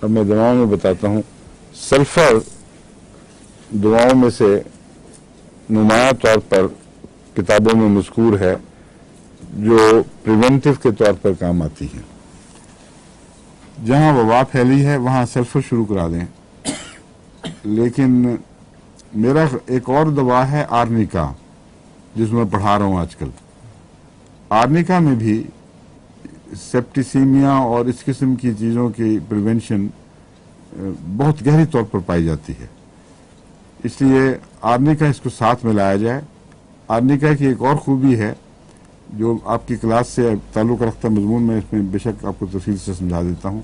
اب میں دواؤں میں بتاتا ہوں. سلفر دواؤں میں سے نمایاں طور پر کتابوں میں مذکور ہے جو پریونٹیو کے طور پر کام آتی ہے. جہاں وبا پھیلی ہے وہاں سلفر شروع کرا دیں. لیکن میرا ایک اور دوا ہے آرنیکا، جس میں پڑھا رہا ہوں آج کل. آرنیکا میں بھی سیپٹیسیمیا اور اس قسم کی چیزوں کی پریونشن بہت گہری طور پر پائی جاتی ہے. اس لیے آرنیکا اس کو ساتھ میں لایا جائے. آرنیکا کی ایک اور خوبی ہے جو آپ کی کلاس سے تعلق رکھتا مضمون میں اس میں بے شک آپ کو تفصیل سے سمجھا دیتا ہوں.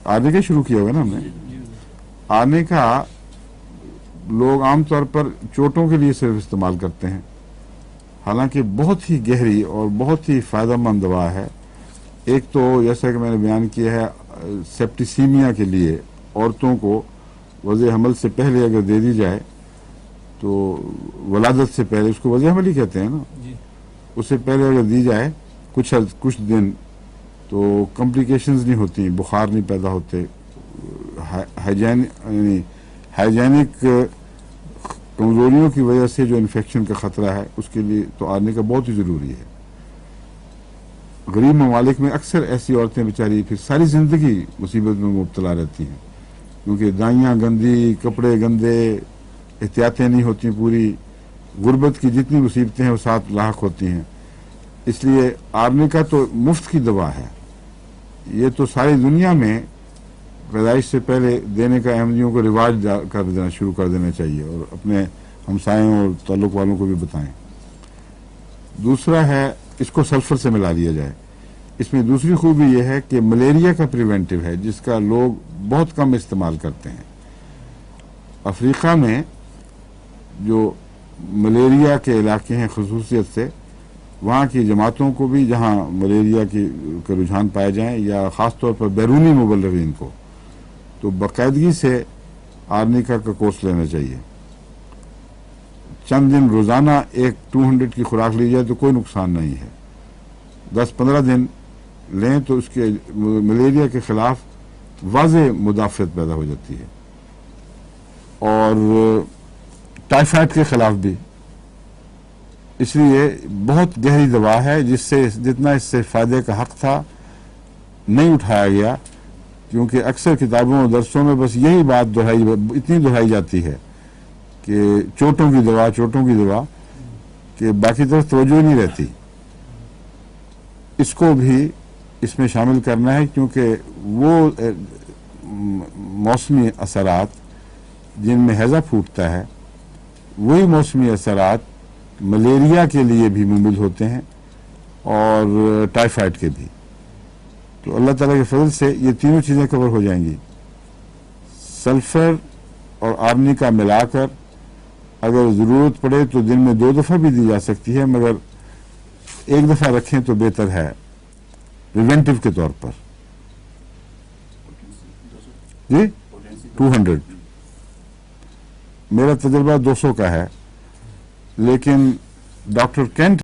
آرنیکا شروع کیا ہوگا نا ہم نے. آرنیکا لوگ عام طور پر چوٹوں کے لیے صرف استعمال کرتے ہیں، حالانکہ بہت ہی گہری اور بہت ہی فائدہ مند دوا ہے. ایک تو جیسا کہ میں نے بیان کیا ہے سیپٹیسیمیا کے لیے عورتوں کو وضع حمل سے پہلے اگر دے دی جائے تو ولادت سے پہلے، اس کو وضع حمل ہی کہتے ہیں نا، اس سے پہلے اگر دی جائے کچھ دن تو کمپلیکیشنز نہیں ہوتی، بخار نہیں پیدا ہوتے، ہائیجینک کمزوریوں کی وجہ سے جو انفیکشن کا خطرہ ہے اس کے لیے تو آنے کا بہت ہی ضروری ہے. غریب ممالک میں اکثر ایسی عورتیں بیچاری پھر ساری زندگی مصیبت میں مبتلا رہتی ہیں، کیونکہ دائیاں گندی، کپڑے گندے، احتیاطیں نہیں ہوتی پوری، غربت کی جتنی مصیبتیں ہیں وہ ساتھ لاحق ہوتی ہیں. اس لیے آرنیکا تو مفت کی دوا ہے. یہ تو ساری دنیا میں پیدائش سے پہلے دینے کا احمدیوں کو رواج کر دینا شروع کر دینا چاہیے اور اپنے ہمسایوں اور تعلق والوں کو بھی بتائیں. دوسرا ہے اس کو سلفر سے ملا لیا جائے. اس میں دوسری خوبی یہ ہے کہ ملیریا کا پریونٹیو ہے جس کا لوگ بہت کم استعمال کرتے ہیں. افریقہ میں جو ملیریا کے علاقے ہیں خصوصیت سے، وہاں کی جماعتوں کو بھی جہاں ملیریا کے رجحان پائے جائیں یا خاص طور پر بیرونی مبلغین کو، تو باقاعدگی سے آرنیکا کا کورس لینا چاہیے. چند دن روزانہ 200 کی خوراک لی جائے تو کوئی نقصان نہیں ہے. 10-15 دن لیں تو اس کے ملیریا کے خلاف واضح مدافعت پیدا ہو جاتی ہے. اور ٹائیفائڈ کے خلاف بھی. اس لیے بہت گہری دوا ہے جس سے جتنا اس سے فائدے کا حق تھا نہیں اٹھایا گیا، کیونکہ اکثر کتابوں اور درسوں میں بس یہی بات اتنی دہرائی جاتی ہے کہ چوٹوں کی دوا کہ باقی طرف توجہ نہیں رہتی. اس کو بھی اس میں شامل کرنا ہے، کیونکہ وہ موسمی اثرات جن میں ہیضہ پھوٹتا ہے وہی موسمی اثرات ملیریا کے لیے بھی ممل ہوتے ہیں اور ٹائیفائڈ کے بھی. تو اللہ تعالیٰ کے فضل سے یہ تینوں چیزیں کور ہو جائیں گی. سلفر اور آرنیکا ملا کر اگر ضرورت پڑے تو دن میں 2 دفعہ بھی دی جا سکتی ہے، مگر 1 دفعہ رکھیں تو بہتر ہے پریونٹیو کے طور پر. جی 200 میرا تجربہ 200 کا ہے، لیکن ڈاکٹر کینٹ